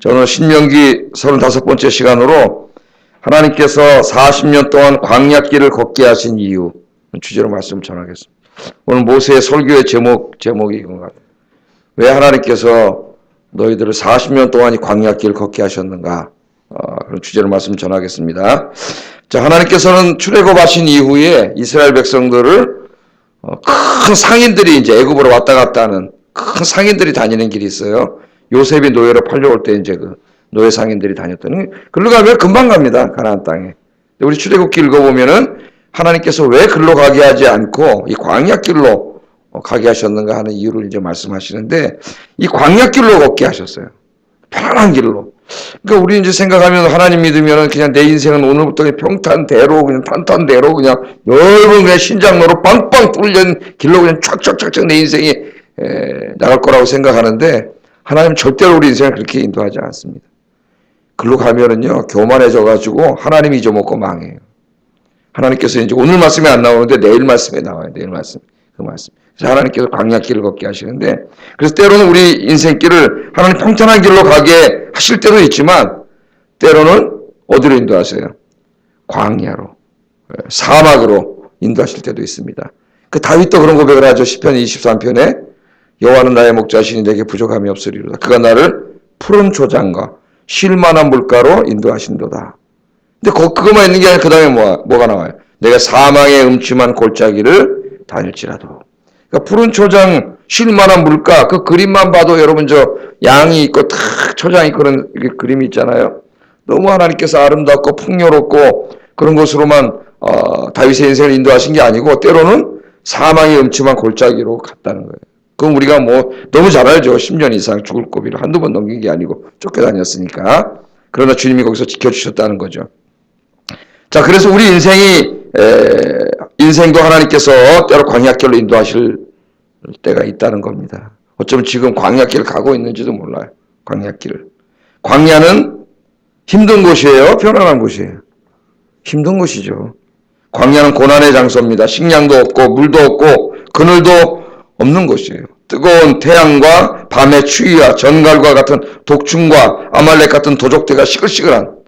저는 신명기 35번째 시간으로 하나님께서 40년 동안 광야길을 걷게 하신 이유 주제로 말씀을 전하겠습니다. 오늘 모세의 설교의 제목이 이건 같아요. 왜 하나님께서 너희들을 40년 동안 이 광야길을 걷게 하셨는가? 그런 주제로 말씀을 전하겠습니다. 자, 하나님께서는 출애굽하신 이후에 이스라엘 백성들을 큰 상인들이 이제 애굽으로 왔다 갔다 하는 큰 상인들이 다니는 길이 있어요. 요셉이 노예로 팔려올 때 이제 그 노예 상인들이 다녔더니 글로 가면 금방 갑니다. 가나안 땅에. 우리 출애굽기 읽어보면은 하나님께서 왜 글로 가게 하지 않고 이 광야길로 가게 하셨는가 하는 이유를 이제 말씀하시는데 이 광야길로 걷게 하셨어요. 편안한 길로. 그러니까 우리 이제 생각하면 하나님 믿으면 그냥 내 인생은 오늘부터 평탄대로 그냥 탄탄대로 그냥 넓은 그냥 신장로로 빵빵 뚫린 길로 그냥 촥촥촥촥 내 인생이 나갈 거라고 생각하는데 하나님 절대로 우리 인생을 그렇게 인도하지 않습니다. 글로 가면은요 교만해져 가지고 하나님 잊어먹고 망해요. 하나님께서 이제 오늘 말씀에 안 나오는데 내일 말씀에 나와요. 내일 말씀 그 말씀. 그래서 하나님께서 광야길을 걷게 하시는데 그래서 때로는 우리 인생길을 하나님 평탄한 길로 가게 하실 때도 있지만 때로는 어디로 인도하세요? 광야로 사막으로 인도하실 때도 있습니다. 그 다윗도 그런 고백을 하죠. 시편 23편에 여호와는 나의 목자시니 내게 부족함이 없으리로다. 그가 나를 푸른 초장과 쉴만한 물가로 인도하신도다. 근데 그것만 있는 게 아니라 그 다음에 뭐가 나와요? 내가 사망의 음침한 골짜기를 다닐지라도. 그러니까 푸른 초장, 쉴만한 물가, 그 그림만 봐도 여러분 저 양이 있고 탁 초장이 그런 그림이 있잖아요. 너무 하나님께서 아름답고 풍요롭고 그런 것으로만 다윗의 인생을 인도하신 게 아니고 때로는 사망의 음침한 골짜기로 갔다는 거예요. 그럼 우리가 너무 잘 알죠. 10년 이상 죽을 고비를 한두 번 넘긴 게 아니고 쫓겨다녔으니까. 그러나 주님이 거기서 지켜주셨다는 거죠. 자, 그래서 우리 인생도 하나님께서 때로 광야길로 인도하실 때가 있다는 겁니다. 어쩌면 지금 광야길을 가고 있는지도 몰라요. 광야길을. 광야는 힘든 곳이에요? 편안한 곳이에요? 힘든 곳이죠. 광야는 고난의 장소입니다. 식량도 없고 물도 없고 그늘도 없는 곳이에요. 뜨거운 태양과 밤의 추위와 전갈과 같은 독충과 아말렉 같은 도적대가 시끌시끌한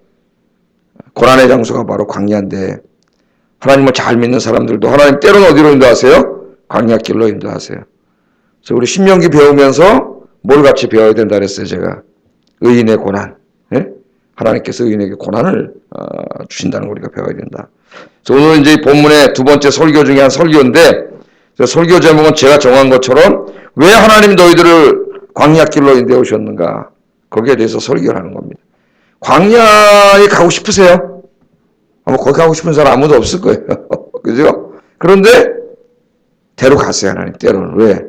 고난의 장소가 바로 광야인데 하나님을 잘 믿는 사람들도 하나님 때로는 어디로 인도하세요? 광야길로 인도하세요. 그래서 우리 신명기 배우면서 뭘 같이 배워야 된다 그랬어요. 제가 의인의 고난. 예? 하나님께서 의인에게 고난을 주신다는 걸 우리가 배워야 된다. 그래서 오늘 이제 본문의 두 번째 설교 중에 한 설교인데 설교 제목은 제가 정한 것처럼 왜 하나님 너희들을 광야길로 인도해 오셨는가 거기에 대해서 설교를 하는 겁니다. 광야에 가고 싶으세요? 아마 거기 가고 싶은 사람 아무도 없을 거예요. 그죠? 그런데 데려가세요. 하나님 때로는. 왜?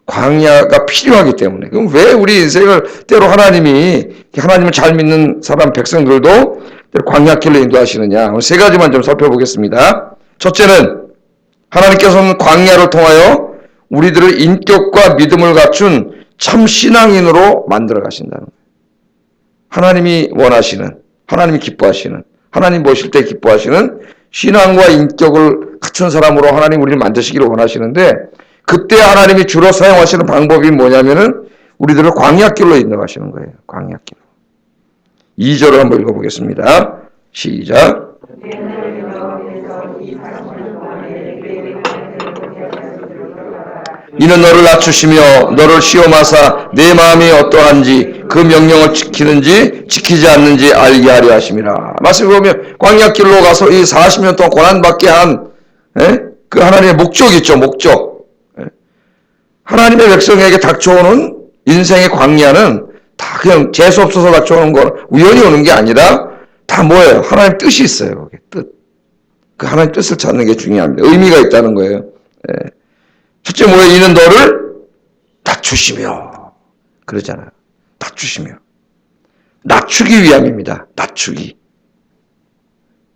광야가 필요하기 때문에. 그럼 왜 우리 인생을 때로 하나님을 잘 믿는 사람 백성들도 광야길로 인도하시느냐. 세 가지만 좀 살펴보겠습니다. 첫째는 하나님께서는 광야를 통하여 우리들을 인격과 믿음을 갖춘 참 신앙인으로 만들어 가신다는 거예요. 하나님이 원하시는, 하나님이 기뻐하시는, 하나님 보실 때 기뻐하시는 신앙과 인격을 갖춘 사람으로 하나님 우리를 만드시기를 원하시는데 그때 하나님이 주로 사용하시는 방법이 뭐냐면은 우리들을 광야길로 인도하시는 거예요. 광야길로. 2절을 한번 읽어보겠습니다. 시작. 이는 너를 낮추시며 너를 시험하사 내 마음이 어떠한지 그 명령을 지키는지 지키지 않는지 알게 하려 하심이라. 말씀을 보면 광야길로 가서 이 40년 동안 고난받게 한 그 하나님의 목적이 있죠. 목적. 하나님의 백성에게 닥쳐오는 인생의 광야는 다 그냥 재수없어서 닥쳐오는 거 우연히 오는 게 아니라 다 뭐예요? 하나님 뜻이 있어요. 거기에 뜻. 그 하나님 뜻을 찾는 게 중요합니다. 의미가 있다는 거예요. 첫째 뭐예요? 이는 너를 낮추시며 그러잖아요. 낮추시며 낮추기 위함입니다. 낮추기.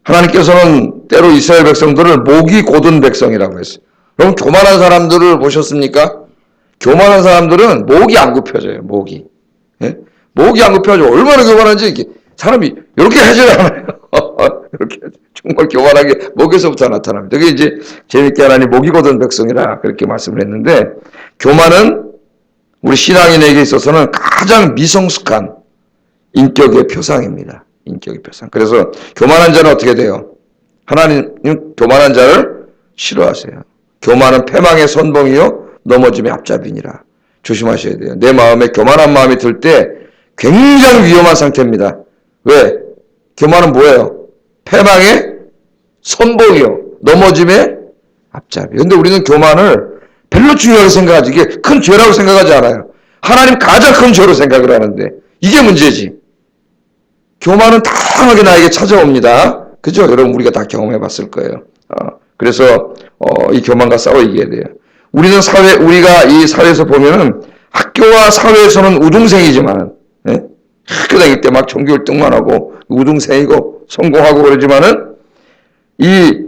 하나님께서는 때로 이스라엘 백성들을 목이 곧은 백성이라고 했어요. 여러분 교만한 사람들을 보셨습니까? 교만한 사람들은 목이 안 굽혀져요. 목이. 목이 안 굽혀져. 얼마나 교만한지 이렇게 사람이 이렇게 하잖아요. 이렇게 정말 교만하게 목에서부터 나타납니다. 그게 이제 재밌게 하나님 목이 곧은 백성이라 그렇게 말씀을 했는데 교만은 우리 신앙인에게 있어서는 가장 미성숙한 인격의 표상입니다. 인격의 표상. 그래서 교만한 자는 어떻게 돼요? 하나님은 교만한 자를 싫어하세요. 교만은 패망의 선봉이요 넘어짐의 앞잡이니라. 조심하셔야 돼요. 내 마음에 교만한 마음이 들 때 굉장히 위험한 상태입니다. 왜? 교만은 뭐예요? 패망의 선봉이요 넘어짐의 앞잡이. 근데 우리는 교만을 별로 중요하게 생각하지, 이게 큰 죄라고 생각하지 않아요. 하나님 가장 큰 죄로 생각을 하는데 이게 문제지. 교만은 다양하게 나에게 찾아옵니다. 그죠? 여러분 우리가 다 경험해 봤을 거예요. 그래서 이 교만과 싸워 이겨야 돼요. 우리가 이 사회에서 보면은 학교와 사회에서는 우등생이지만, 예? 학교 다닐 때 막 전교 1등만 하고 우등생이고 성공하고 그러지만은 이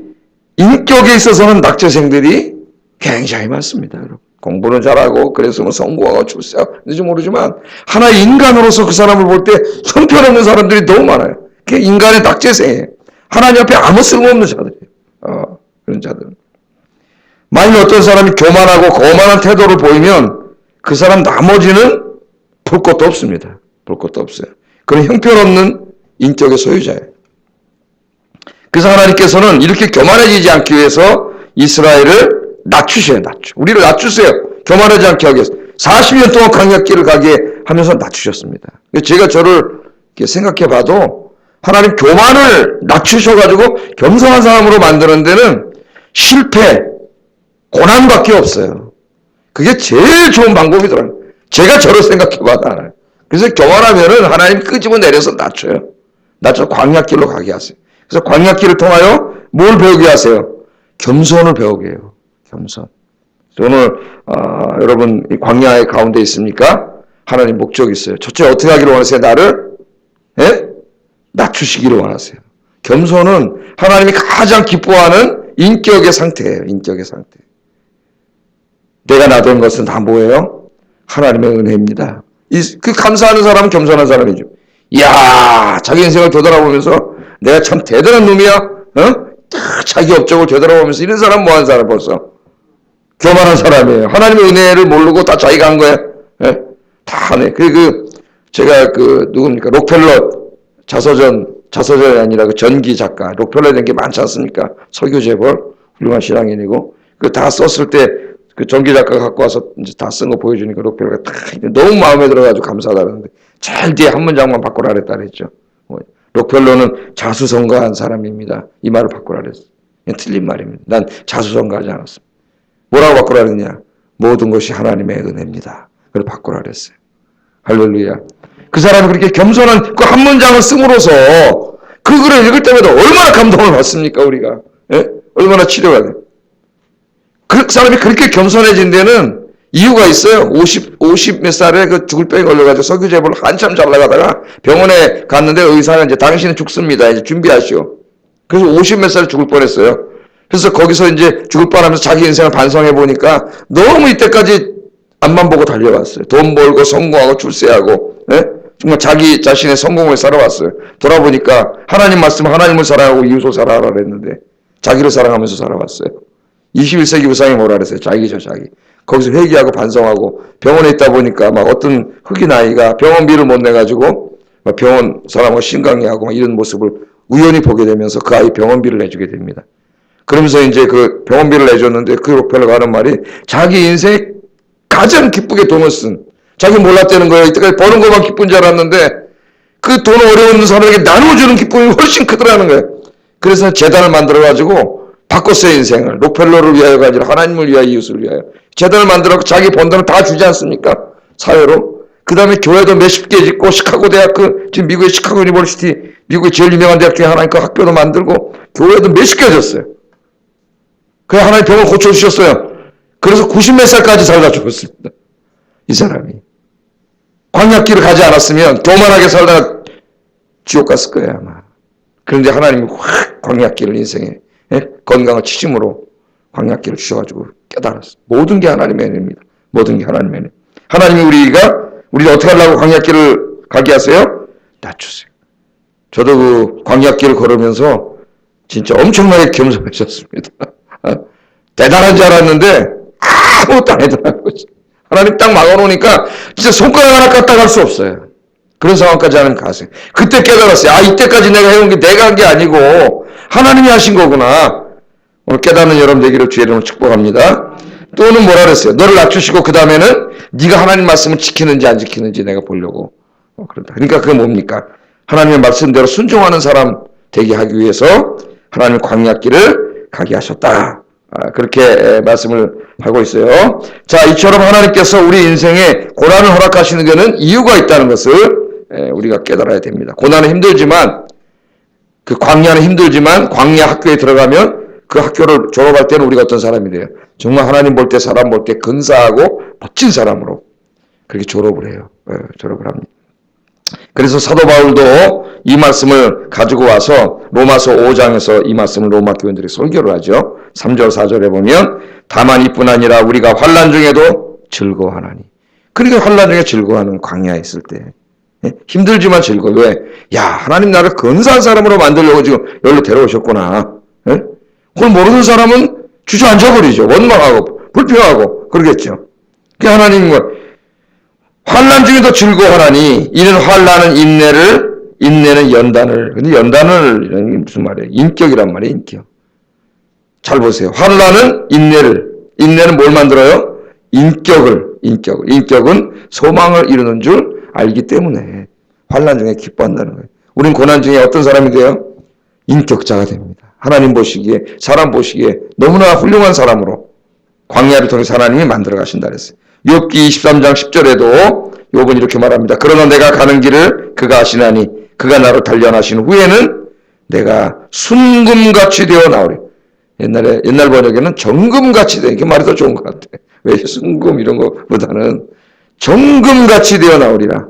인격에 있어서는 낙제생들이 굉장히 많습니다. 여러분. 공부는 잘하고 그래서 뭐 성공하고 출세하는지 모르지만 하나의 인간으로서 그 사람을 볼 때 형편없는 사람들이 너무 많아요. 그게 인간의 낙제생이에요. 하나님 앞에 아무 쓸모없는 자들이에요. 그런 자들은. 만일 어떤 사람이 교만하고 거만한 태도를 보이면 그 사람 나머지는 볼 것도 없습니다. 볼 것도 없어요. 그런 형편없는 인격의 소유자예요. 그래서 하나님께서는 이렇게 교만해지지 않기 위해서 이스라엘을 낮추셔요. 우리를 낮추세요. 교만하지 않게 하기 위해서. 40년 동안 광야길을 가게 하면서 낮추셨습니다. 제가 저를 이렇게 생각해 봐도 하나님 교만을 낮추셔가지고 겸손한 사람으로 만드는 데는 실패, 고난밖에 없어요. 그게 제일 좋은 방법이더라고요. 제가 저를 생각해 봐도 알아요. 그래서 교만하면은 하나님 끄집어 내려서 낮춰요. 낮춰 광야길로 가게 하세요. 그래서 광야길을 통하여 뭘 배우게 하세요? 겸손을 배우게 해요. 겸손. 오늘 여러분 이 광야의 가운데 있습니까? 하나님 목적이 있어요. 첫째 어떻게 하기를 원하세요? 나를 낮추시기를 원하세요. 겸손은 하나님이 가장 기뻐하는 인격의 상태예요. 인격의 상태. 내가 나된 것은 다 뭐예요? 하나님의 은혜입니다. 그 감사하는 사람은 겸손한 사람이죠. 이야, 자기 인생을 되돌아보면서 내가 참 대단한 놈이야. 자기 업적을 되돌아보면서 이런 사람 뭐하는 사람 벌써? 교만한 사람이에요. 하나님의 은혜를 모르고 다 자기가 한 거예요. 다 하네. 제가 누굽니까? 록펠러 자서전이 아니라 그 전기 작가. 록펠러 된 게 많지 않습니까? 설교 재벌, 훌륭한 신앙인이고. 다 썼을 때 그 전기 작가가 갖고 와서 이제 다 쓴 거 보여주니까 록펠러가 다 너무 마음에 들어가지고 감사하다는데 제일 뒤에 한 문장만 바꾸라 그랬다 그랬죠. 록펠러는 자수성가한 사람입니다. 이 말을 바꾸라 그랬어요. 틀린 말입니다. 난 자수성가하지 않았습니다. 뭐라고 바꾸라 그랬냐? 모든 것이 하나님의 은혜입니다. 그걸 바꾸라 그랬어요. 할렐루야. 그 사람이 그렇게 겸손한 그 한 문장을 씀으로써 그 글을 읽을 때마다 얼마나 감동을 받습니까, 우리가? 얼마나 치료가 돼요. 그 사람이 그렇게 겸손해진 데는 이유가 있어요. 50 몇 살에 그 죽을 병에 걸려가지고 석유제보를 한참 잘 나가다가 병원에 갔는데 의사는 이제 당신은 죽습니다. 이제 준비하시오. 그래서 50 몇 살에 죽을 뻔했어요. 그래서 거기서 이제 죽을 뻔하면서 자기 인생을 반성해 보니까 너무 이때까지 앞만 보고 달려왔어요. 돈 벌고 성공하고 출세하고, 정말 자기 자신의 성공을 살아왔어요. 돌아보니까 하나님 말씀 하나님을 사랑하고 이웃을 사랑하라 그랬는데 자기를 사랑하면서 살아왔어요. 21세기 우상이 뭐라 그랬어요? 자기죠, 자기. 거기서 회개하고 반성하고 병원에 있다 보니까 막 어떤 흑인 아이가 병원비를 못 내가지고 막 병원 사람하고 신강해하고 막 이런 모습을 우연히 보게 되면서 그 아이 병원비를 내주게 됩니다. 그러면서 이제 그 병원비를 내줬는데 그 록펠러가 하는 말이 자기 인생에 가장 기쁘게 돈을 쓴, 자기 몰랐다는 거예요. 이때까지 버는 것만 기쁜 줄 알았는데 그 돈 어려운 사람에게 나눠주는 기쁨이 훨씬 크더라는 거예요. 그래서 재단을 만들어가지고 바꿨어요, 인생을. 록펠러를 위하여가 아니라 하나님을 위하여 이웃을 위하여. 재단을 만들어서 자기 번 돈을 다 주지 않습니까? 사회로. 그 다음에 교회도 몇십 개 짓고 시카고 대학교, 지금 미국의 시카고 유니버시티, 미국의 제일 유명한 대학 중에 하나니까 학교도 만들고 교회도 몇십 개 졌어요. 그래 하나님 병을 고쳐주셨어요. 그래서 90 몇 살까지 살다 죽었습니다. 이 사람이. 광야길을 가지 않았으면 교만하게 살다가 지옥 갔을 거예요, 아마. 그런데 하나님이 확 광야길을 인생에 건강을 치심으로 광야길을 주셔가지고 깨달았어요. 모든 게 하나님의 은혜입니다. 모든 게 하나님의 은혜. 하나님이 우리가 어떻게 하려고 광야길을 가게 하세요? 낮추세요. 저도 그 광야길을 걸으면서 진짜 엄청나게 겸손해졌습니다. 대단한 줄 알았는데 아무것도 안 해더라고요. 하나님 딱 막아놓으니까 진짜 손가락 하나 까딱 할 수 없어요. 그런 상황까지 하는 가세요. 그때 깨달았어요. 아, 이때까지 내가 해온 게 내가 한 게 아니고 하나님이 하신 거구나. 오늘 깨닫는 여러분 되기를 주의 이름으로 축복합니다. 또는 뭐라 그랬어요? 너를 낮추시고 그 다음에는 네가 하나님 말씀을 지키는지 안 지키는지 내가 보려고. 그런다. 그러니까 그게 뭡니까? 하나님의 말씀대로 순종하는 사람 되게 하기 위해서 하나님 광야길을 가게 하셨다. 그렇게 말씀을 하고 있어요. 자, 이처럼 하나님께서 우리 인생에 고난을 허락하시는 데는 이유가 있다는 것을 우리가 깨달아야 됩니다. 고난은 힘들지만, 그 광야는 힘들지만 광야 학교에 들어가면 그 학교를 졸업할 때는 우리가 어떤 사람이 돼요? 정말 하나님 볼 때, 사람 볼 때 근사하고 멋진 사람으로 그렇게 졸업을 해요. 졸업을 합니다. 그래서 사도 바울도 이 말씀을 가지고 와서 로마서 5장에서 이 말씀을 로마 교인들에게 설교를 하죠. 3절 4절에 보면 다만 이뿐 아니라 우리가 환난 중에도 즐거워하나니. 그러니까 환난 중에 즐거워하는 광야에 있을 때 힘들지만 즐거워. 왜? 야, 하나님 나를 근사한 사람으로 만들려고 지금 여기로 데려오셨구나. 그걸 모르는 사람은 주저앉아버리죠. 원망하고 불평하고 그러겠죠. 그게 하나님과 환난 중에도 즐거워하나니 이는 환난은 인내를, 인내는 연단을. 근데 연단을 이런 게 무슨 말이에요? 인격이란 말이에요. 인격. 잘 보세요. 환난은 인내를, 인내는 뭘 만들어요? 인격은 소망을 이루는 줄 알기 때문에 환난 중에 기뻐한다는 거예요. 우린 고난 중에 어떤 사람이 돼요? 인격자가 됩니다. 하나님 보시기에, 사람 보시기에 너무나 훌륭한 사람으로 광야를 통해서 하나님이 만들어 가신다 그랬어요. 욥기 23장 10절에도 욥은 이렇게 말합니다. 그러나 내가 가는 길을 그가 아시나니 그가 나로 단련하신 후에는 내가 순금같이 되어 나오리. 옛날 번역에는 정금같이 되어, 이게 말이 더 좋은 것 같아. 왜 순금 이런 것보다는 정금같이 되어 나오리라.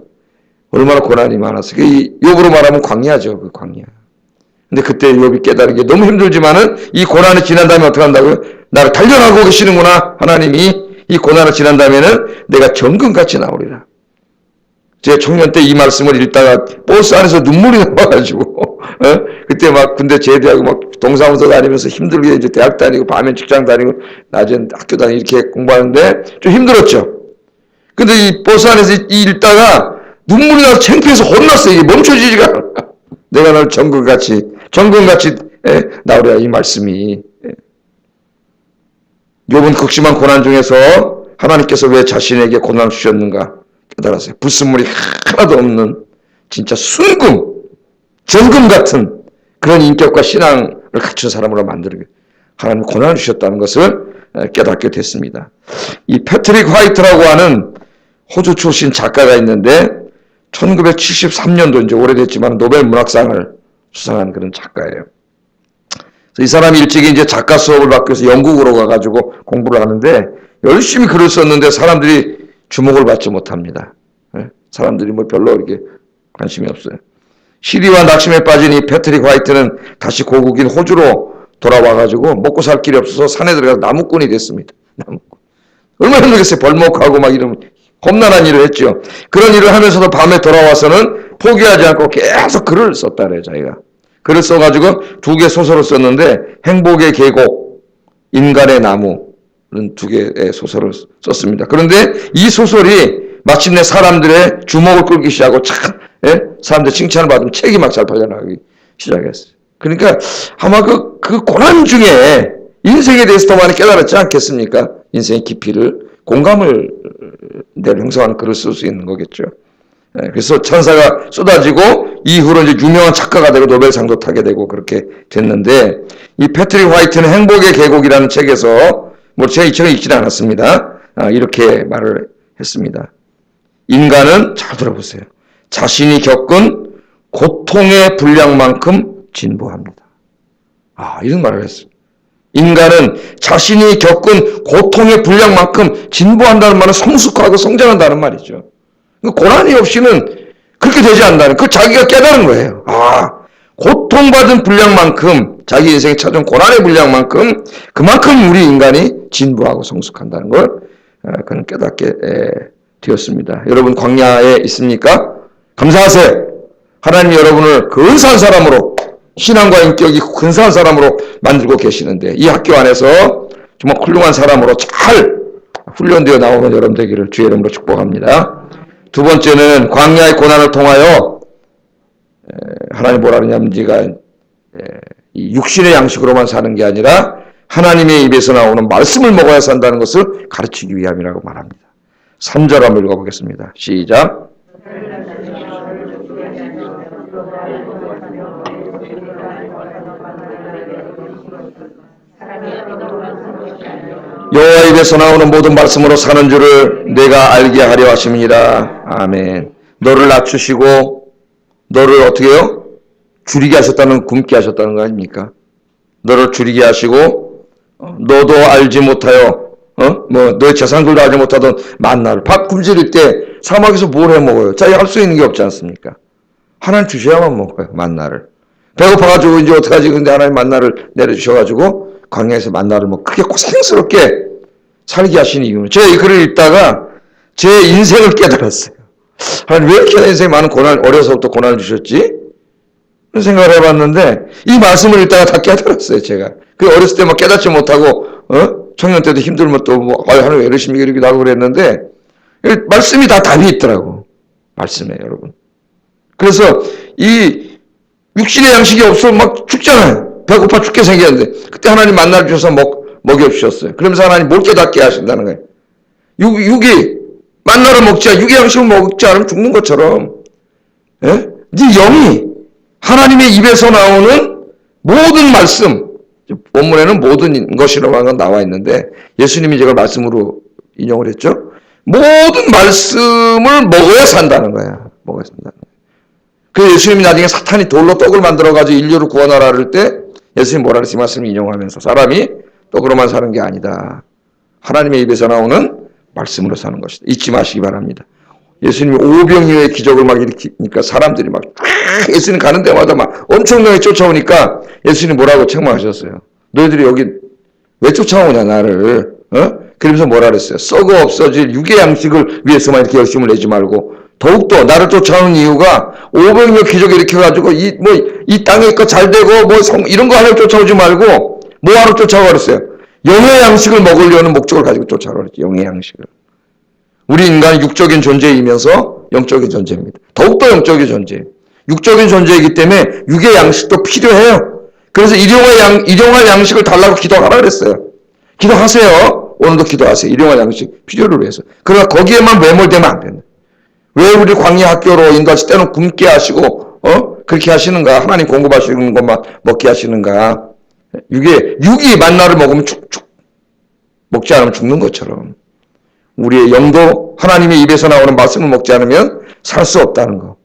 얼마나 고난이 많았어. 욥으로 말하면 광야죠. 그 광야. 근데 그때 욥이 깨달은 게 너무 힘들지만은 이 고난이 지난 다음에 어떻게 한다고요? 나를 단련하고 계시는구나. 하나님이 이 고난을 지난 다음에는 내가 정금같이 나오리라. 제 청년 때 이 말씀을 읽다가 버스 안에서 눈물이 나와가지고 그때 막 군대 제대하고 막 동사무소 다니면서 힘들게 이제 대학 다니고 밤엔 직장 다니고 낮엔 학교 다니고 이렇게 공부하는데 좀 힘들었죠. 근데 이 버스 안에서 읽다가 눈물이 나서 창피해서 혼났어요. 이게 멈춰지지가 않아. 내가 널 정금같이 나오리라 이 말씀이. 욥은 극심한 고난 중에서 하나님께서 왜 자신에게 고난을 주셨는가 깨달았어요. 불순물이 하나도 없는 진짜 순금, 정금 같은 그런 인격과 신앙을 갖춘 사람으로 만들게 하나님 고난을 주셨다는 것을 깨닫게 됐습니다. 이 패트릭 화이트라고 하는 호주 출신 작가가 있는데 1973년도 이제 오래됐지만 노벨 문학상을 수상한 그런 작가예요. 이 사람이 일찍이 이제 작가 수업을 받기 위해서 영국으로 가가지고 공부를 하는데 열심히 글을 썼는데 사람들이 주목을 받지 못합니다. 사람들이 뭐 별로 이렇게 관심이 없어요. 시리와 낙심에 빠진 이 패트릭 화이트는 다시 고국인 호주로 돌아와가지고 먹고 살 길이 없어서 산에 들어가서 나무꾼이 됐습니다. 나무꾼. 얼마나 힘들겠어요. 벌목하고 막 이런 험난한 일을 했죠. 그런 일을 하면서도 밤에 돌아와서는 포기하지 않고 계속 글을 썼다 그래요. 자기가. 글을 써가지고 2개 소설을 썼는데 행복의 계곡, 인간의 나무는 2개의 소설을 썼습니다. 그런데 이 소설이 마침내 사람들의 주목을 끌기 시작하고 참 사람들 칭찬을 받으면 책이 막 잘 팔려나가기 시작했어요. 그러니까 아마 그 고난 중에 인생에 대해서 더 많이 깨달았지 않겠습니까? 인생의 깊이를 공감을 형성하는 글을 쓸 수 있는 거겠죠. 그래서 천사가 쏟아지고 이후로 이제 유명한 작가가 되고 노벨상도 타게 되고 그렇게 됐는데 이 패트릭 화이트는 행복의 계곡이라는 책에서 뭐 제가 이 책을 읽지는 않았습니다. 이렇게 말을 했습니다. 인간은 잘 들어보세요. 자신이 겪은 고통의 분량만큼 진보합니다. 이런 말을 했어요. 인간은 자신이 겪은 고통의 분량만큼 진보한다는 말은 성숙하고 성장한다는 말이죠. 고난이 없이는 그렇게 되지 않는다는, 그 자기가 깨달은 거예요. 고통받은 분량만큼, 자기 인생에 찾은 고난의 분량만큼, 그만큼 우리 인간이 진보하고 성숙한다는 걸, 그는 깨닫게 되었습니다. 여러분, 광야에 있습니까? 감사하세요. 하나님 여러분을 근사한 사람으로, 신앙과 인격이 근사한 사람으로 만들고 계시는데, 이 학교 안에서 정말 훌륭한 사람으로 잘 훈련되어 나오는 여러분 되기를 주의 이름으로 축복합니다. 두 번째는 광야의 고난을 통하여 하나님 뭐라 그러냐면 네가 이 육신의 양식으로만 사는 게 아니라 하나님의 입에서 나오는 말씀을 먹어야 산다는 것을 가르치기 위함이라고 말합니다. 3절 한번 읽어보겠습니다. 시작. 여호와 입에서 나오는 모든 말씀으로 사는 줄을 내가 알게 하려 하심이니라. 아멘. 너를 낮추시고 너를 어떻게 해요? 줄이게 하셨다는, 굶게 하셨다는 거 아닙니까? 너를 줄이게 하시고 너도 알지 못하여 너의 재산들도 알지 못하던 만나를, 밥 굶주릴 때 사막에서 뭘 해 먹어요? 자기 할 수 있는 게 없지 않습니까? 하나님 주셔야만 먹어요. 만나를. 배고파가지고 이제 어떡하지? 근데 하나님 만나를 내려주셔가지고 광야에서 만나를 크게 고생스럽게 살게 하신 이유는, 제가 이 글을 읽다가 제 인생을 깨달았어요. 하나님 왜 이렇게 인생에 많은 고난, 어려서부터 고난을 주셨지? 그런 생각을 해봤는데 이 말씀을 읽다가 다 깨달았어요. 제가 그 어렸을 때 막 깨닫지 못하고 청년 때도 힘들면 또 하나님 왜 이러십니까 이러기도 하고 그랬는데 말씀이 다 답이 있더라고. 말씀에 여러분. 그래서 이 육신의 양식이 없으면 막 죽잖아요. 배고파 죽게 생겼는데 그때 하나님 만나를 주셔서 먹여주셨어요. 그러면서 하나님 뭘 깨닫게 하신다는 거예요. 육이 만나를 먹지 않으면, 육의 양식을 먹지 않으면 죽는 것처럼 네 영이 하나님의 입에서 나오는 모든 말씀, 본문에는 모든 것이라고 하는 건 나와 있는데 예수님이 제가 말씀으로 인용을 했죠. 모든 말씀을 먹어야 산다는 거야. 먹어야 산다는 거야. 그 예수님이 나중에 사탄이 돌로 떡을 만들어가지고 인류를 구원하라 그럴 때 예수님이 뭐라 그랬어요? 이 말씀을 인용하면서 사람이 떡으로만 사는 게 아니다. 하나님의 입에서 나오는 말씀으로 사는 것이다. 잊지 마시기 바랍니다. 예수님이 오병이어의 기적을 막 일으키니까 사람들이 막 예수님 가는 데마다 막 엄청나게 쫓아오니까 예수님이 뭐라고 책망하셨어요? 너희들이 여기 왜 쫓아오냐 나를? 그러면서 뭐라 그랬어요? 썩어 없어질 육의 양식을 위해서만 이렇게 열심을 내지 말고 더욱더 나를 쫓아오는 이유가 오병이어 기적을 일으켜가지고 이 땅에 있고 잘 되고 이런 거 하려고 쫓아오지 말고 뭐 하러 쫓아오라 그랬어요? 영의 양식을 먹으려는 목적을 가지고 쫓아오라 그랬죠. 영의 양식을. 우리 인간은 육적인 존재이면서 영적인 존재입니다. 더욱더 영적인 존재예요. 육적인 존재이기 때문에 육의 양식도 필요해요. 그래서 일용할 양식을 달라고 기도하라 그랬어요. 기도하세요. 오늘도 기도하세요. 일용할 양식 필요를 위해서. 그러나 거기에만 매몰되면 안 된다. 왜 우리 광야 학교로 인도하실 때는 굶게 하시고 그렇게 하시는가? 하나님 공급하시는 것만 먹게 하시는가? 육이 만나를 먹으면 먹지 않으면 죽는 것처럼 우리의 영도 하나님의 입에서 나오는 말씀을 먹지 않으면 살 수 없다는 거.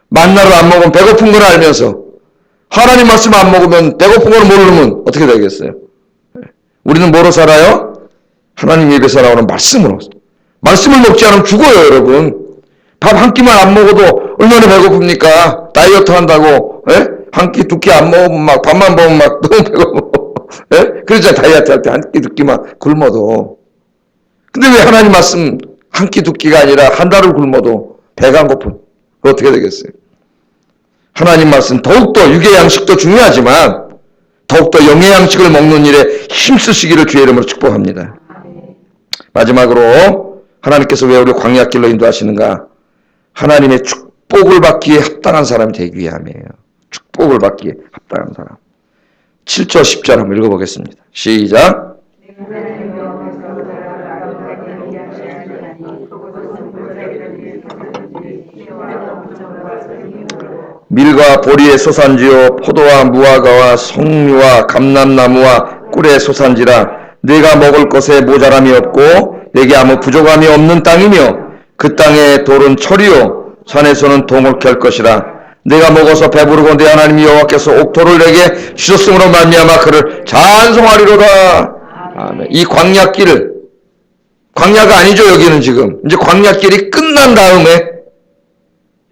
만나를 안 먹으면 배고픈 걸 알면서 하나님 말씀 안 먹으면 배고픈 걸 모르면 어떻게 되겠어요? 우리는 뭐로 살아요? 하나님 입에서 나오는 말씀으로. 말씀을 먹지 않으면 죽어요, 여러분. 밥 한 끼만 안 먹어도 얼마나 배고픕니까? 다이어트 한다고 한 끼, 두 끼 안 먹으면 막 밥만 먹으면 막 너무 배고파. 그러잖아요. 다이어트 할 때 한 끼, 두 끼만 굶어도. 근데 왜 하나님 말씀 한 끼, 두 끼가 아니라 한 달을 굶어도 배가 안 고픈? 어떻게 되겠어요? 하나님 말씀 더욱더 육의 양식도 중요하지만 더욱더 영의 양식을 먹는 일에 힘쓰시기를 주의 이름으로 축복합니다. 마지막으로 하나님께서 왜 우리 광야길로 인도하시는가? 하나님의 축복을 받기에 합당한 사람이 되기 위함이에요. 축복을 받기에 합당한 사람. 7절 10절 한번 읽어보겠습니다. 시작. 밀과 보리의 소산지요 포도와 무화과와 석류와 감람나무와 꿀의 소산지라 내가 먹을 것에 모자람이 없고 내게 아무 부족함이 없는 땅이며 그 땅의 돌은 철이요 산에서는 동을 캘 것이라 내가 먹어서 배부르고 내 하나님 여호와께서 옥토를 내게 주셨으므로 말미암아 그를 찬송하리로다. 아멘. 이 광야길을, 광야가 아니죠 여기는 지금. 이제 광야길이 끝난 다음에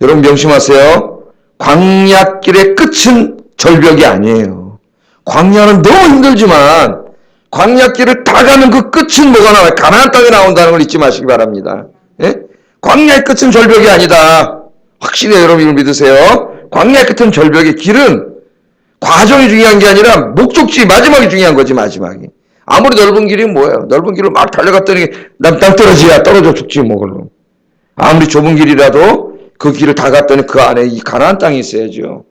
여러분 명심하세요. 광야길의 끝은 절벽이 아니에요. 광야는 너무 힘들지만 광야길을 다 가는 그 끝은 뭐가 나와요? 가나안 땅에 나온다는 걸 잊지 마시기 바랍니다. 예? 광야의 끝은 절벽이 아니다. 확실히 여러분 이걸 믿으세요. 광야의 끝은 절벽의 길은 과정이 중요한 게 아니라 목적지 마지막이 중요한 거지. 마지막이. 아무리 넓은 길이 뭐예요? 넓은 길을 막 달려갔더니 남 떨어져 죽지 뭐 그걸로. 아무리 좁은 길이라도 그 길을 다 갔더니 그 안에 이 가나안 땅이 있어야죠.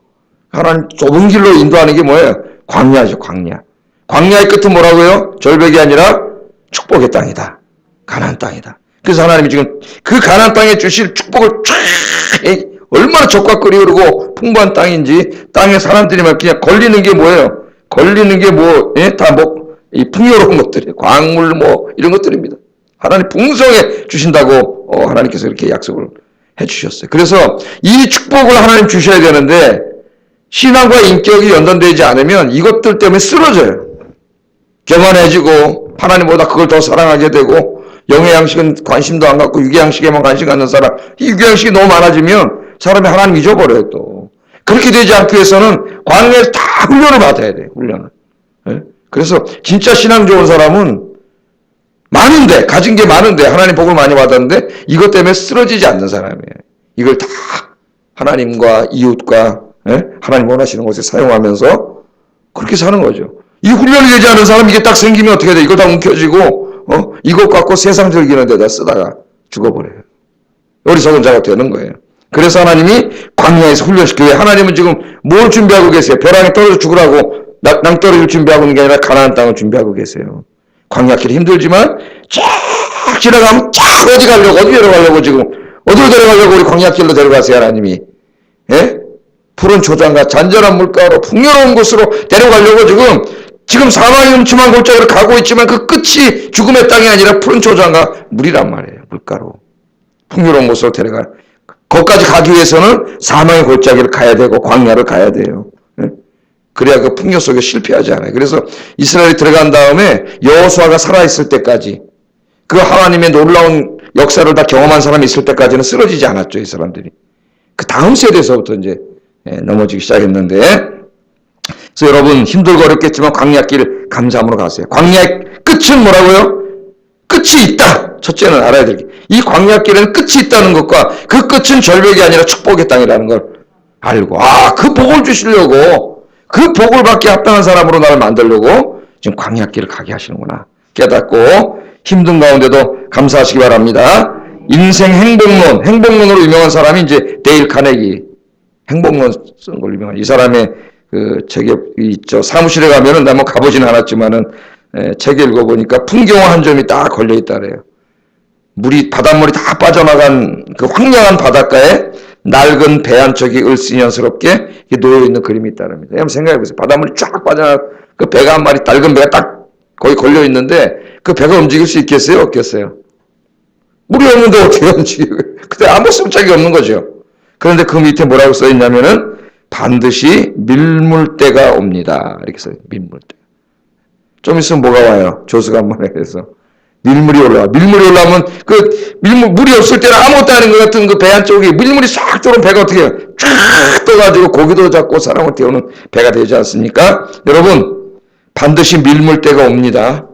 하나님 좁은 길로 인도하는 게 뭐예요? 광야죠, 광야. 광야의 끝은 뭐라고요? 절벽이 아니라 축복의 땅이다. 가나안 땅이다. 그래서 하나님이 지금 그 가나안 땅에 주실 축복을 쫙 얼마나 적과거리 흐르고 풍부한 땅인지 땅에 사람들이 막 그냥 걸리는 게 뭐예요? 걸리는 게 뭐, 예? 다 뭐, 이 풍요로운 것들이에요. 광물 뭐, 이런 것들입니다. 하나님 풍성해 주신다고, 하나님께서 이렇게 약속을 해 주셨어요. 그래서 이 축복을 하나님 주셔야 되는데, 신앙과 인격이 연관되지 않으면 이것들 때문에 쓰러져요. 교만해지고, 하나님보다 그걸 더 사랑하게 되고, 영의 양식은 관심도 안 갖고 육의 양식에만 관심 갖는 사람, 이 육의 양식이 너무 많아지면 사람이 하나님 잊어버려요, 또. 그렇게 되지 않기 위해서는 광야에서 다 훈련을 받아야 돼요, 훈련을. 예? 그래서 진짜 신앙 좋은 사람은 많은데, 가진 게 많은데, 하나님 복을 많이 받았는데, 이것 때문에 쓰러지지 않는 사람이에요. 이걸 다 하나님과 이웃과, 예? 하나님 원하시는 곳에 사용하면서 그렇게 사는 거죠. 이 훈련이 되지 않은 사람 이게 딱 생기면 어떻게 돼? 이거 다 움켜쥐고, 이것 갖고 세상 즐기는 데다 쓰다가 죽어버려요. 어리석은 자가 되는 거예요. 그래서 하나님이 광야에서 훈련시켜요. 하나님은 지금 뭘 준비하고 계세요? 벼랑에 떨어져 죽으라고 낭떠러지를 준비하고 있는 게 아니라 가나안 땅을 준비하고 계세요. 광야길이 힘들지만 쫙 지나가면 쫙 어디 가려고, 어디 데려가려고 지금 어디로 데려가려고 우리 광야길로 데려가세요, 하나님이. 예? 푸른 초장과 잔잔한 물가로 풍요로운 곳으로 데려가려고 지금 사망의 음침한 골짜기로 가고 있지만 그 끝이 죽음의 땅이 아니라 푸른 초장과 물이란 말이에요. 물가로. 풍요로운 곳으로 데려가. 거기까지 가기 위해서는 사망의 골짜기를 가야 되고 광야를 가야 돼요. 그래야 그 풍요 속에 실패하지 않아요. 그래서 이스라엘이 들어간 다음에 여호수아가 살아있을 때까지 그 하나님의 놀라운 역사를 다 경험한 사람이 있을 때까지는 쓰러지지 않았죠. 이 사람들이. 그 다음 세대에서부터 이제 넘어지기 시작했는데, 그래서 여러분 힘들고 어렵겠지만 광야길 감사함으로 가세요. 광야의 끝은 뭐라고요? 끝이 있다. 첫째는 알아야 될 게, 이 광야길에는 끝이 있다는 것과 그 끝은 절벽이 아니라 축복의 땅이라는 걸 알고, 그 복을 주시려고, 그 복을 받기 합당한 사람으로 나를 만들려고 지금 광야길을 가게 하시는구나 깨닫고 힘든 가운데도 감사하시기 바랍니다. 인생 행복론으로 유명한 사람이 이제 데일 카네기, 행복론 쓴 걸로 유명한 이 사람의 그 책에 있죠. 사무실에 가면은 나 뭐 가보지는 않았지만은 책 읽어보니까 풍경화 한 점이 딱 걸려있다 그래요. 바닷물이 다 빠져나간 그 황량한 바닷가에 낡은 배 한 척이 을씨년스럽게 놓여있는 그림이 있다랍니다. 한번 생각해보세요. 바닷물이 쫙 빠져나간 그 배가 한 마리, 낡은 배가 딱 거기 걸려있는데 그 배가 움직일 수 있겠어요? 없겠어요? 물이 없는데 어떻게 움직여요? 그때 아무 승짝이 없는 거죠. 그런데 그 밑에 뭐라고 써있냐면은 반드시 밀물때가 옵니다. 이렇게 써요. 밀물때. 좀 있으면 뭐가 와요? 조수가 한 번 해서 밀물이 올라와. 밀물이 올라오면 물이 없을 때는 아무것도 아닌 것 같은 그 배 한쪽이 밀물이 싹 들어오면 배가 어떻게 해요? 쫙 떠가지고 고기도 잡고 사람을 태우는 배가 되지 않습니까? 여러분, 반드시 밀물때가 옵니다.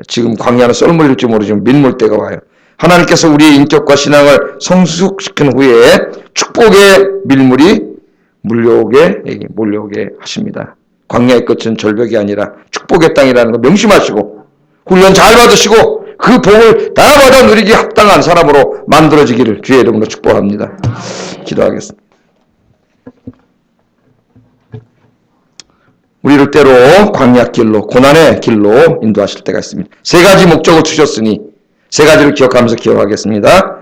지금 광야는 썰물일지 모르지만 밀물때가 와요. 하나님께서 우리의 인격과 신앙을 성숙시킨 후에 축복의 밀물이 몰려오게 하십니다. 광야의 끝은 절벽이 아니라 축복의 땅이라는 거 명심하시고 훈련 잘 받으시고 그 복을 다 받아 누리기 합당한 사람으로 만들어지기를 주의 이름으로 축복합니다. 기도하겠습니다. 우리를 때로 광야길로, 고난의 길로 인도하실 때가 있습니다. 세 가지 목적을 주셨으니 세 가지를 기억하면서 기억하겠습니다.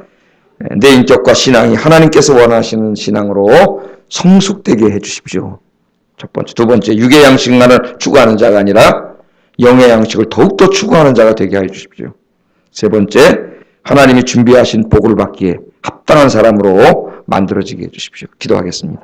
내 인격과 신앙이 하나님께서 원하시는 신앙으로 성숙되게 해주십시오. 첫 번째. 두 번째, 육의 양식만을 추구하는 자가 아니라 영의 양식을 더욱더 추구하는 자가 되게 해주십시오. 세 번째, 하나님이 준비하신 복을 받기에 합당한 사람으로 만들어지게 해주십시오. 기도하겠습니다.